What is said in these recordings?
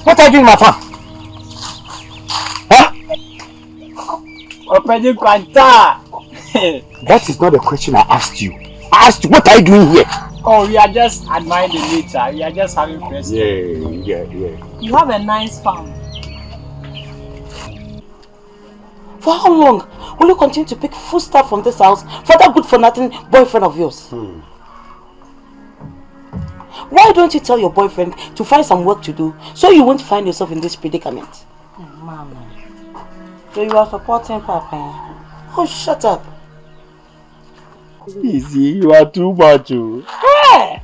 What are you doing in my farm? Huh? That is not the question I asked you. I asked you, what are you doing here? Oh, we are just admiring the nature. We are just having fresh air. Yeah. You have a nice farm. For how long will you continue to pick food stuff from this house for that good-for-nothing boyfriend of yours? Why don't you tell your boyfriend to find some work to do so you won't find yourself in this predicament? Mama. So you are supporting Papa? Oh, shut up. Easy, you are too much. Hey!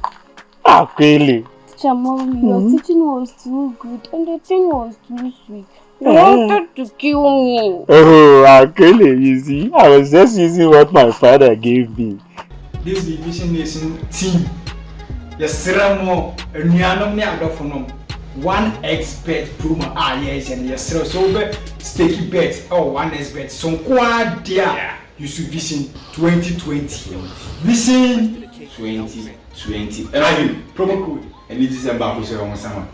Really? Teacher, Mommy, your teaching was too good and the thing was too sweet. You wanted to kill me. Oh, Akele, you see, I was just using what my father gave me. This division nation team. Yes, Ramo, a new one expert promo. Yes, and yes, so sticky bet. Oh, one expert. So, quad dear. You should vision 2020. Vision 2020. And I mean, promo code. And this is about who's on someone.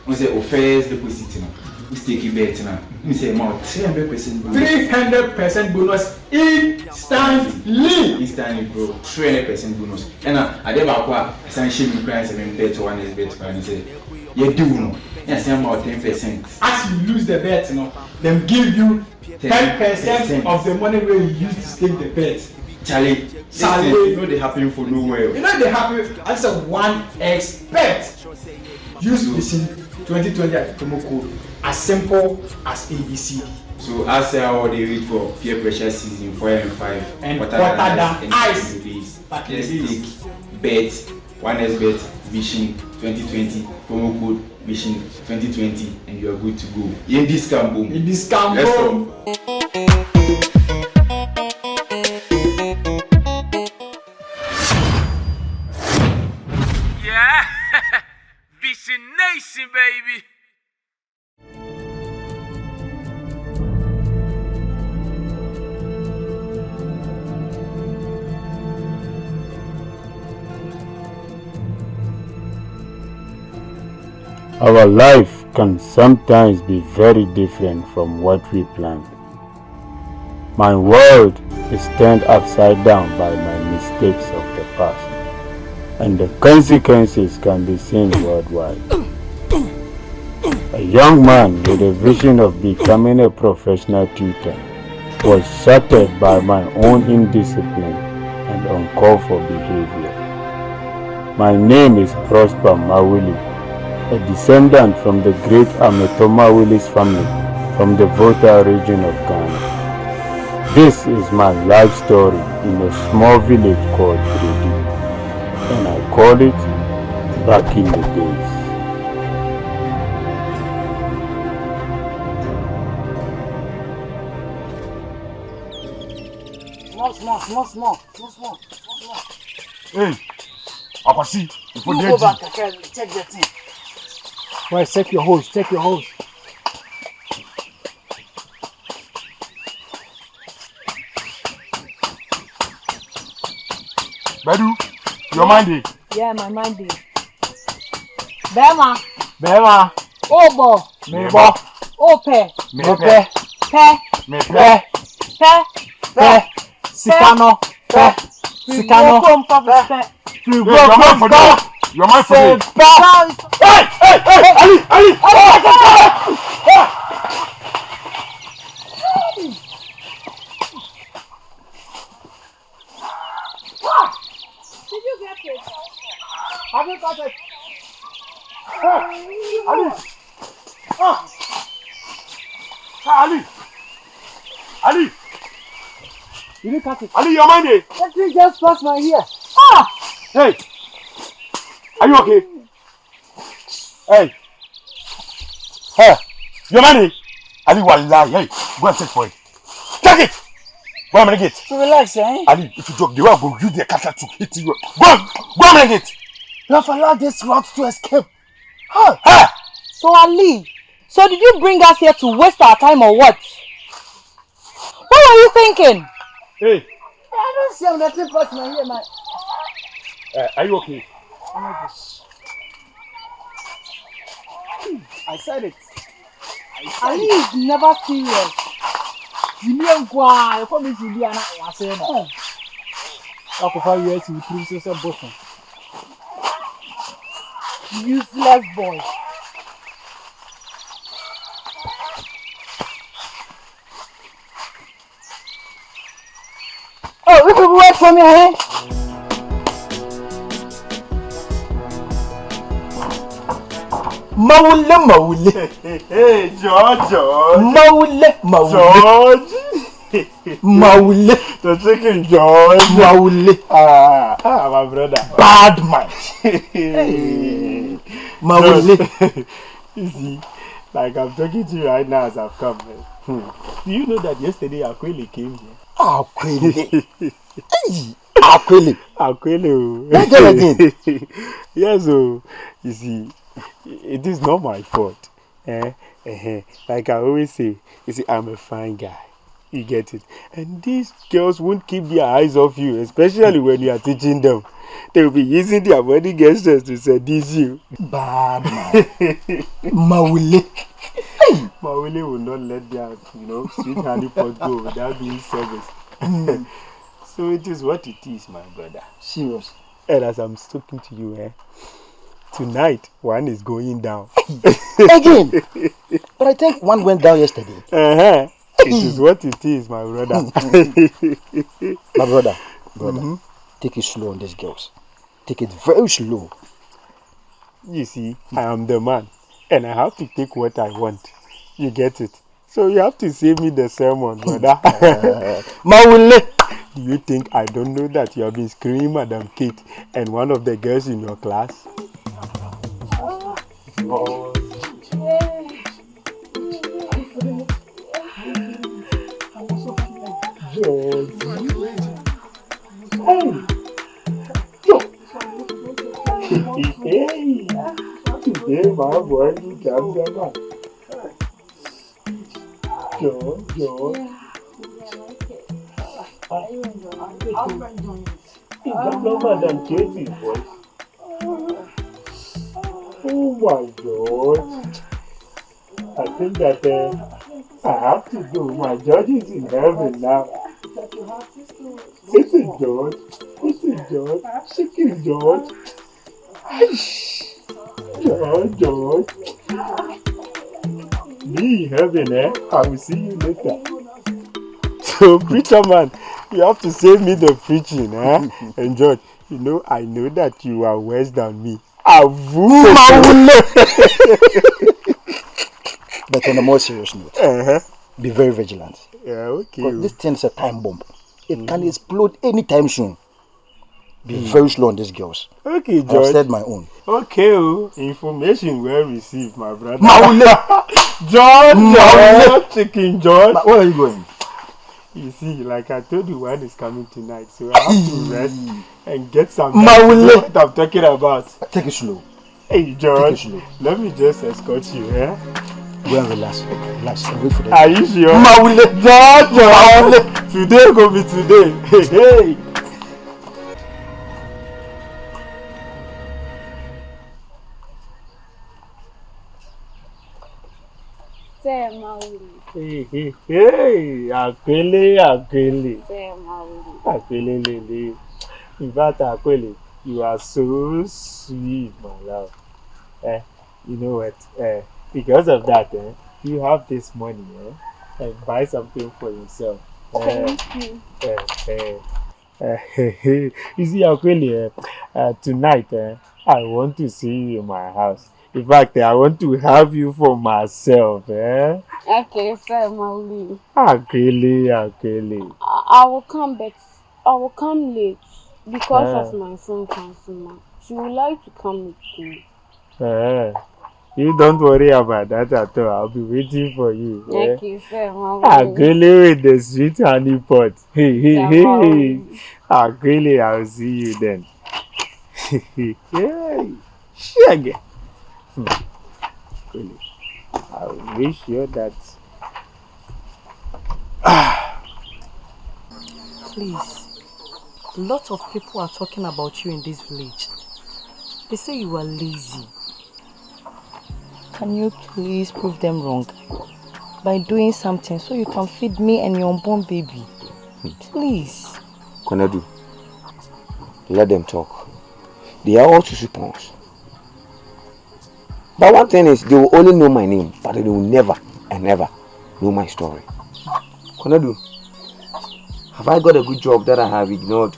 We say, offers the position. We sticky bet now. We say, more 300% bonus. 300% bonus instantly, bro. 300% bonus. And I did about essentially price and bet one is bet and say, you do no. Yes, I'm about 10%. As you lose the bet, them give you 10% of the money where you used to stake the bet. Charlie, you know they happen for nowhere. You know they happen as a one expert. Use Vision 2020 as promo code as simple as ABC. So as how they wait for peer pressure season 4 and 5 and water than ice. Let's take bet one expert Vision 2020 promo code Vision 2020 and you are good to go. In this campo. Let's go. Yeah, Vision Nation, baby. Our life can sometimes be very different from what we planned. My world is turned upside down by my mistakes of the past, and the consequences can be seen worldwide. A young man with a vision of becoming a professional tutor was shattered by my own indiscipline and uncalled for behavior. My name is Prosper Mawili, a descendant from the great Ametoma Willis family from the Volta region of Ghana. This is my life story in a small village called Bredi, and I call it Back in the Days. Small. Hey, Papa, see, you go back and check the thing. Well, check your hose. Bedu, your mind. Yeah, my mind is. Bema. Obo. Mebo. Ope. Mepe. Pe. Mepe. Pe. Sikano. Pe. Sikano. Pe. Your mind for me. Hey! Ali! Did you get it? Have you got it? Ali! You didn't cut it. Ali, your mind. That thing just passed my ear. Hey! Are you okay? Hey! Your money! Ali, wallahi, hey, go and take for it. Take it! Go and make it. So relax, eh? Ali, if you joke, the way I go use the cutter to hit you. Go and make it. You have allowed this route to escape. So Ali, so did you bring us here to waste our time or what? What were you thinking? Hey! I don't see nothing past my ear, man. Are you okay? I said it. Ali is never serious. Junior Gua, for me to be an answer. After 5 years, you prove yourself both. Useless boy. Oh, we could wait for me, eh? Maule. Hey, George. Maule. George. Maule. The chicken, George. Maule. My brother. Bad man. Hey. Maule. You see, like I'm talking to you right now as I've come. Do you know that yesterday Akwele came here? Akwele. Akwele. Again. Yes, you see, it is not my fault. Like I always say, you see, I'm a fine guy. You get it? And these girls won't keep their eyes off you, especially when you are teaching them. They will be using their body gestures to seduce you. Bad man. Maule. Maule will not let their, sweet honey pot go without being serviced. So it is what it is, my brother. Serious. And as I'm talking to you, tonight one is going down. Again. But I think one went down yesterday. It is what it is, my brother. My brother. Take it slow on these girls. Take it very slow. You see, I am the man, and I have to take what I want. You get it? So you have to save me the sermon, brother. Maule. Do you think I don't know that you have been screaming Madam Kate and one of the girls in your class? Oh. Hey, today my boy will come back. Joe. Is that not Madam Katie's voice? Oh my God. I think that I have to go. My judge is in heaven now. This is George. Chicken George. George. Be in heaven, I will see you later. So, preacher man, you have to save me the preaching, And George, I know that you are worse than me. But on a more serious note, be very vigilant. Yeah, okay. Because this thing is a time bomb. It can explode anytime soon. Be very slow on these girls. Okay, George. I've said my own. Okay, information well received, my brother. George, chicken George. But where are you going? You see, like I told you, one is coming tonight, so I have to rest and get some. What I'm talking about. Take it slow. Hey, George. Take it slow. Let me just escort you, Go and relax. Wait for them. Are you sure? George. Today go be today. Hey. Say Mauli. Hey, Akwele. Say Mauli. Akwele Lele. In fact, Akwele, you are so sweet, my love. You know what? Because of that, you have this money, and buy something for yourself. Thank you. You see, Akwele, tonight, I want to see you in my house. In fact, I want to have you for myself, Okay, say Mauli. Akwele. I will come, but I will come late because of my friend Kansima. She would like to come with me. You don't worry about that at all. I'll be waiting for you. Okay, say Mauli. Akwele with the sweet honey pot. Akwele, I'll see you then. Shaggy. I will make sure that. Please, a lot of people are talking about you in this village. They say you are lazy. Can you please prove them wrong by doing something so you can feed me and your unborn baby? Please. Konadu, let them talk. They are all susupons. But one thing is, they will only know my name, but they will never and never know my story. Konadu, have I got a good job that I have ignored?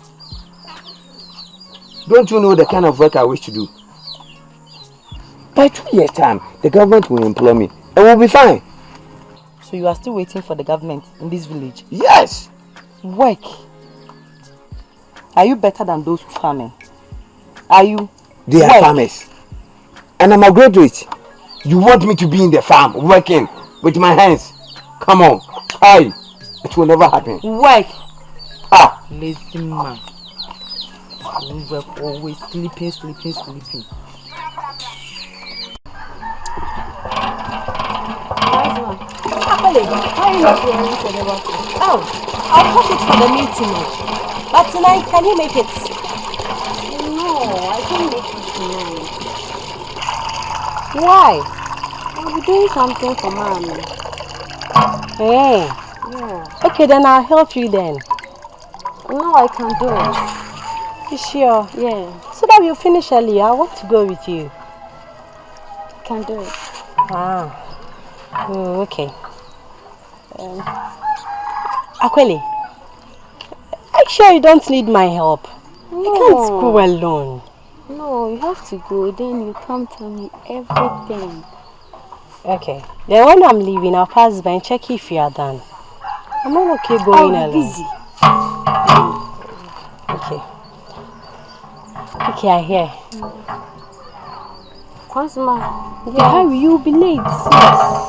Don't you know the kind of work I wish to do? By 2 years' time, the government will employ me and we'll be fine. So you are still waiting for the government in this village? Yes! Work? Are you better than those farming? Are you? They are farmers. And I'm a graduate. You want me to be in the farm, working with my hands? Come on. It will never happen. Work? Lazy man. You work always sleeping. Oh, I'll cut it for the meeting. But tonight, can you make it? No, I can't make it tonight. Why? I'll be doing something for Mommy. Hey. Yeah. Okay, then I'll help you then. No, I can do it. You sure? Yeah. So that we'll finish early. I want to go with you. Can do it. Okay. Akweli, are you sure you don't need my help? No. You can't go alone. No, you have to go. Then you come tell me everything. Okay. Then when I'm leaving, I'll pass by and check if you are done. I'm not okay going alone. Busy. Okay, I hear. Cosma, hurry, you'll be late. Yes.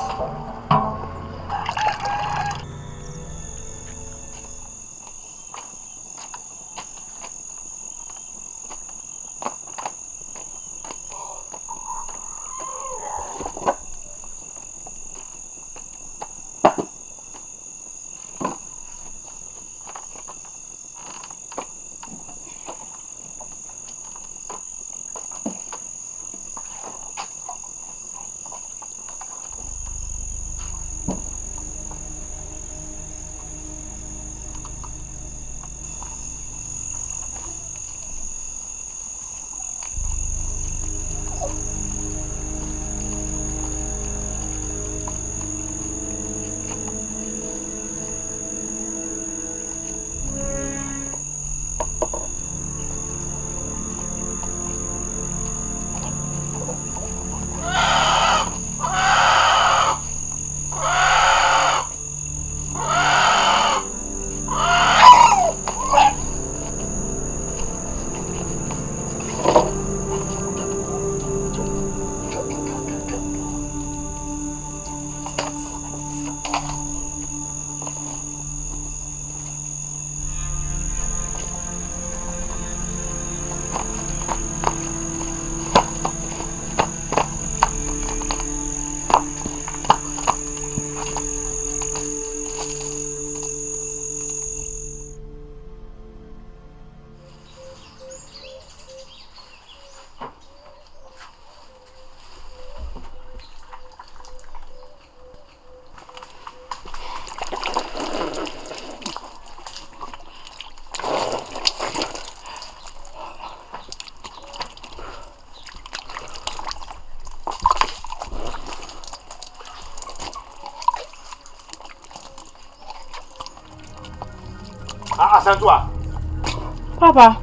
Papa.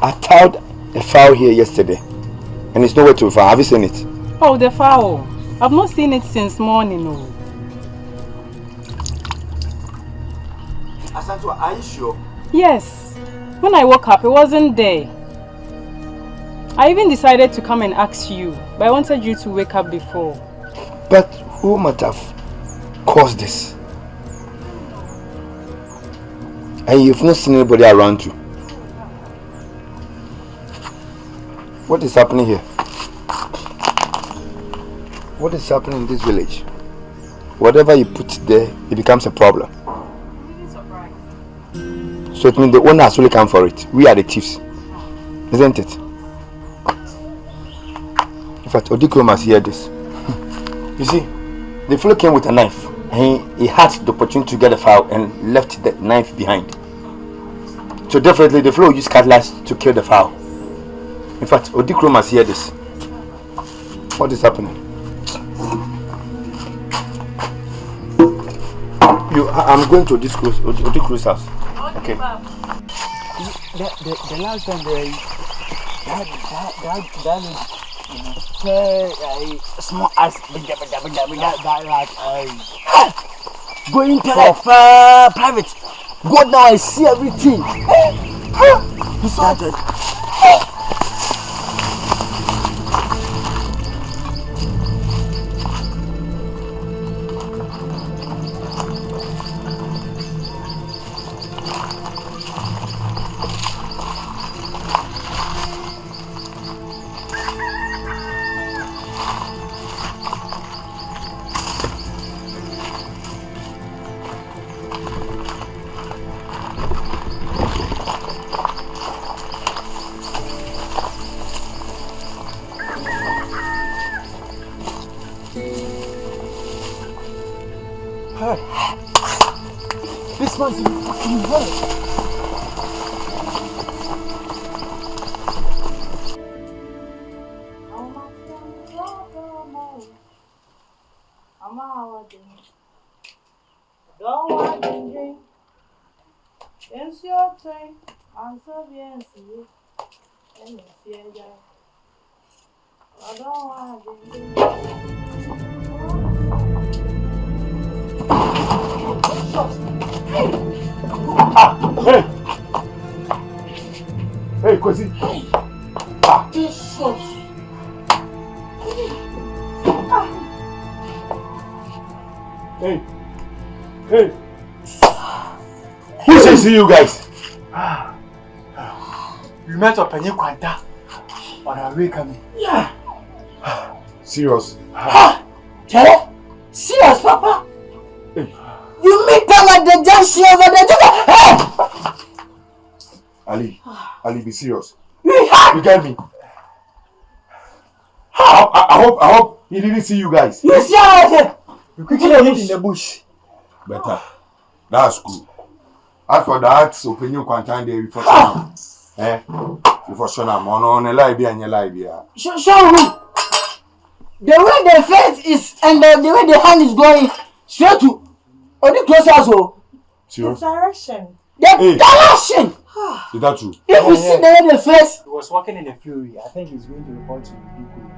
I tied a fowl here yesterday and it's nowhere to be found. Have you seen it? Oh, the fowl. I've not seen it since morning. No. Asantua, are you sure? Yes. When I woke up, it wasn't there. I even decided to come and ask you, but I wanted you to wake up before. But who might have caused this? And you've not seen anybody around you. What is happening here? What is happening in this village? Whatever you put there, it becomes a problem. So it means the owner has really come for it. We are the thieves. Isn't it? In fact, Odiko must hear this. You see, the fellow came with a knife. And he had the opportunity to get a fowl and left the knife behind. So definitely the fellow used cutlass to kill the fowl. In fact, Odikro must hear this. What is happening? I'm going to Odikro's house. Okay. The last time small ass going to private. God, now I see everything. He started. This man's in hell. Don't want to drink. It's your turn. Answer bien, see. And it's your I don't want to drink. Hey, Kosi. Jesus. Hey. Who says see you guys? We met up in Kwanta on our way coming. Yeah. Serious? Charlie? Serious, Papa? Hey. You meet them at the junction over there. Hey! Ali, be serious. You get me? I hope he didn't see you guys. You see how we quickly hid in the bush. Better. That's cool. As for that, opinion content there before Shona. Before Shona, on a lie and your lie. Show who? The way the face is and the way the hand is going straight to the closer so. Serious? Direction. The direction! Is that true? If you see the way the face. He was walking in a fury. I think he's going to report to Odikro.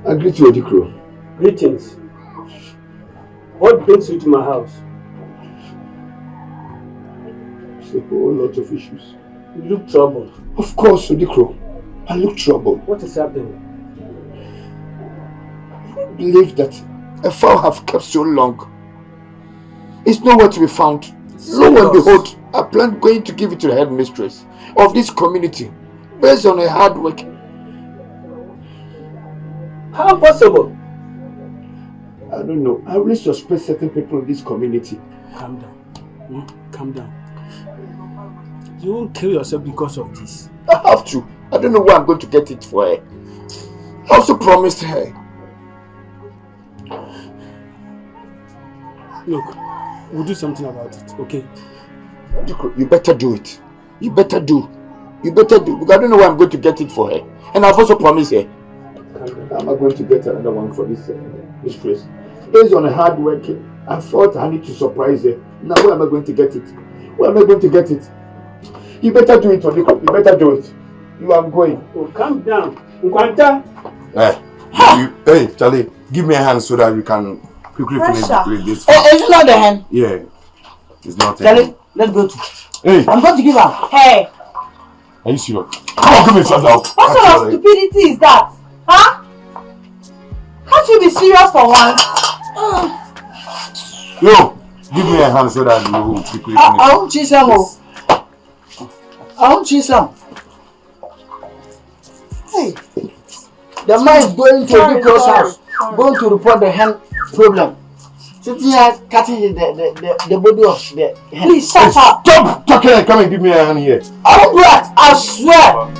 I greet you, Odikro. Greetings. What brings you to my house? It's a whole lot of issues. You look troubled. Of course, Odikro. I look troubled. What is happening? I don't believe that a fowl have kept so long. It's nowhere to be found. Lo and behold, I plan going to give it to the headmistress of this community based on her hard work. How possible? I don't know. I really suspect certain people in this community. Calm down. Calm down. You won't kill yourself because of this. I have to. I don't know where I'm going to get it for her. I also promised her. Look, we'll do something about it, okay? You better do it. You better do. Because I don't know where I'm going to get it for her. And I've also promised her. I'm not going to get another one for this mistress. Based on her hard work, I thought I need to surprise her. Now where am I going to get it? Where am I going to get it? You better do it, Odikro. You better do it. You are going. Oh, calm down. Nkwanta. Hey, Charlie, give me a hand so that we can quickly finish with this. Is it not the hand? Yeah. It's not Charlie, let's go to. Hey. I'm going to give her. Hey. Are you serious? Come on, give me some now. What sort of stupidity is that? Huh? Can't you be serious for once? Yo, give me a hand so that we will quickly finish. I won't cheat some. I won't cheat some. Hey. The man is going to Odikro's house. Going to report the hand problem. Sitting here cutting the body of the hand. Please shut up. Stop talking and come and give me a hand here. I won't do that. I swear.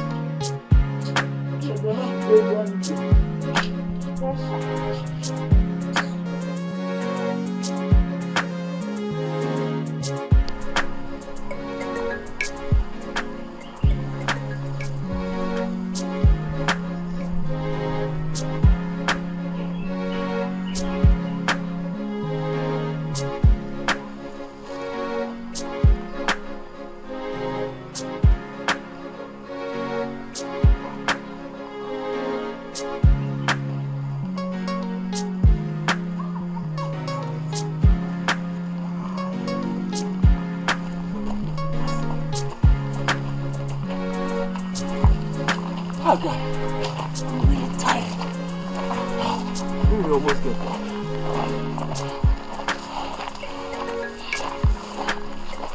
Oh God, I'm really tired. We will almost get there.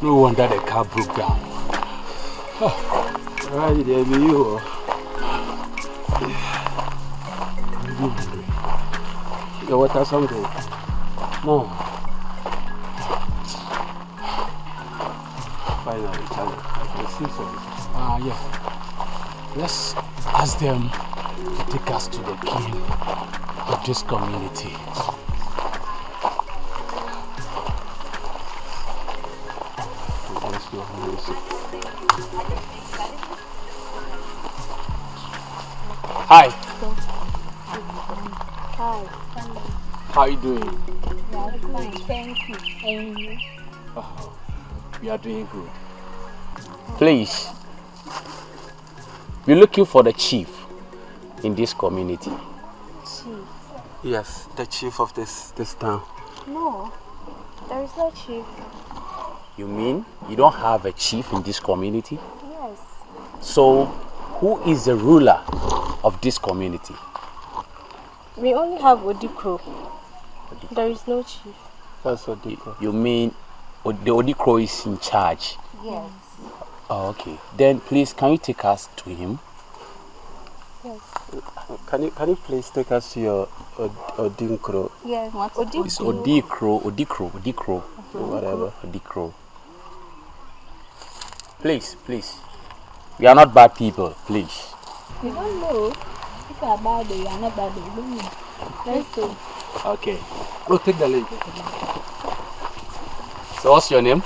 No wonder the car broke down. Oh, why did I be you? I'm really hungry. You water something? No. Finally, Charlie, I can see something. Yeah. Let's ask them to take us to the king of this community. Let's go. Hi. Hi. How are you doing? Yeah, fine. Thank you. And you? Oh, we are doing good. Please, we're looking for the chief in this community. Chief? Yes, the chief of this town. No, there is no chief. You mean you don't have a chief in this community? Yes. So, who is the ruler of this community? We only have Odikro. There is no chief. That's Odikro. You mean the Odikro is in charge? Yes. Oh, okay. Then please, can you take us to him? Yes. Can you please take us to your Odikro? Yes. Odikro. It's Odikro. Whatever. Odikro. Please. We are not bad people, please. You don't know. If you are bad, you are not bad. You don't know. Let's go. Okay. Go take the lead. So what's your name?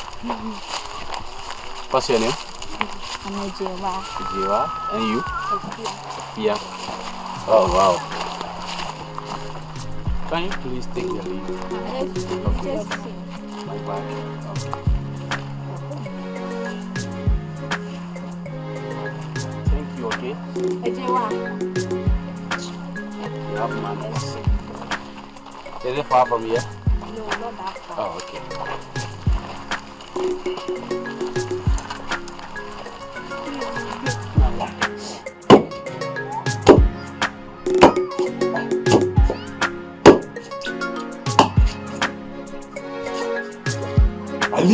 What's your name? I'm Ejewa. Ejewa. And you? Sophia. Yeah. Oh, wow. Can you please take the lead? Okay. My bag. Okay. Thank you, okay? Ejewa. You have manners. Is it far from here? No, not that far. Oh, okay.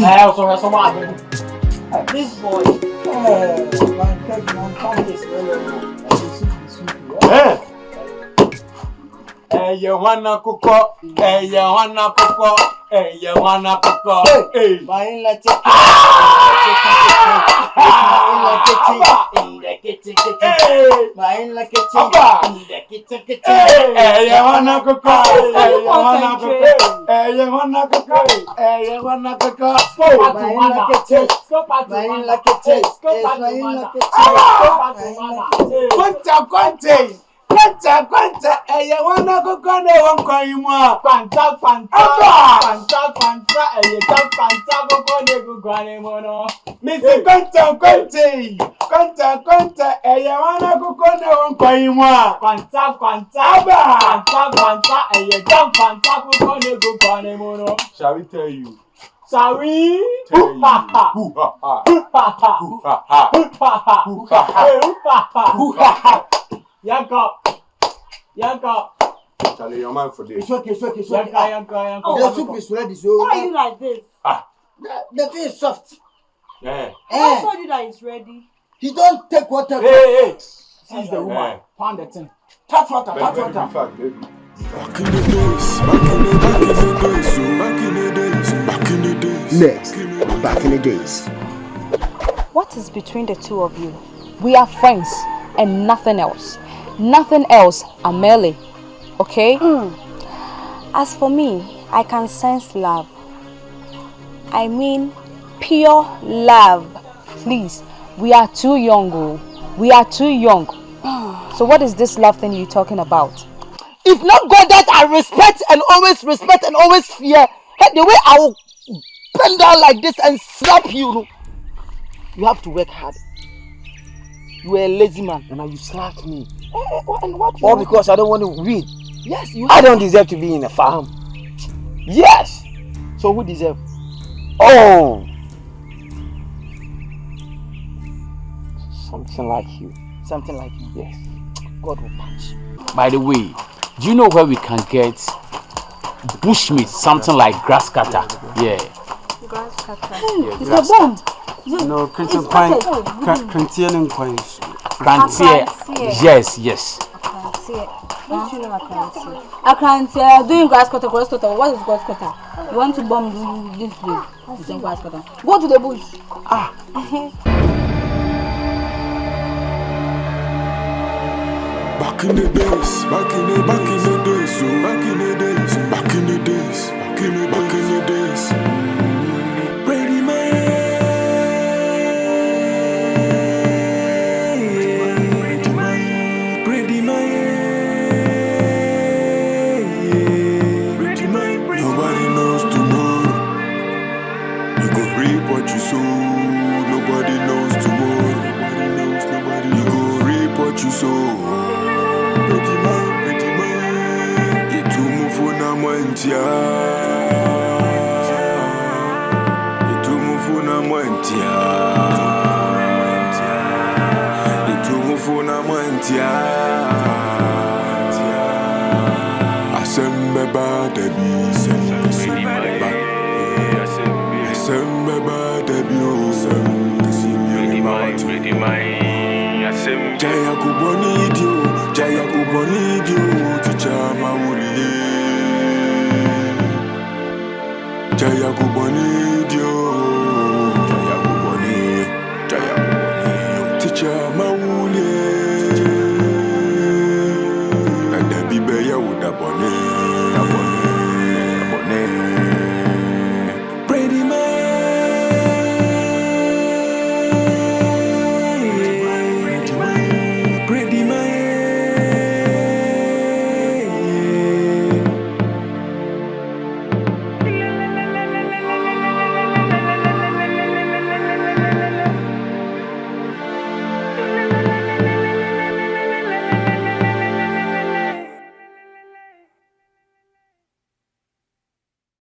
I also have some other. This boy. You wanna cook up? You wanna cook up? You wanna cook up? Hey, my let's Quanta, you wanna go on the one coin more. Quanta, and you jump Quanta, go on the good mono. Mr. Quanta, and you wanna go on the one coin more. Quanta, and you jump Quanta, go on the good mono. Shall we tell you? Shall we? Yanka. Charlie, your man for this. It's okay. Yanka. Oh, the soup is ready, so. Why are you like this? The thing is soft. Yeah. I told you that it's ready. He don't take water. Hey. She's the woman. Pound the thing. Touch water. Baby. Back in the days. Next, back in the days. What is between the two of you? We are friends and nothing else. Nothing else, Amelie. Okay? As for me, I can sense love. I mean, pure love. Please, we are too young, oh. We are too young. So what is this love thing you're talking about? If not God that I respect and always fear, hey, the way I will bend down like this and slap you, you have to work hard. You were a lazy man and now you slapped me. And what All because I don't want to win. Yes, you I don't deserve to be in a farm. Yes. So who deserve? Oh. Something like you. Something like you? Yes. God will punch you. By the way, do you know where we can get bushmeat, something like grass cutter? Yeah. Grass cutter. Yeah, It's grass a bomb. No, containing coins. Krantie. Yes. Don't you know I can't say doing grass cutter. What is grass cutter? You want to bomb this place? It's a grass cutter. Go to the bush. Back in the days, back in the days. Ready man, ready man. Nobody knows tomorrow. You go reap what you sow. Nobody knows tomorrow. You go reap what you sow. Ready man. Itumufuna mwentia. Itumufuna mwentia. Asembeba debi. Asembeba debi. Jaya kuboni dio, ticha mauli. Jaya kuboni dio, ticha mauli. Na debi beya udabone.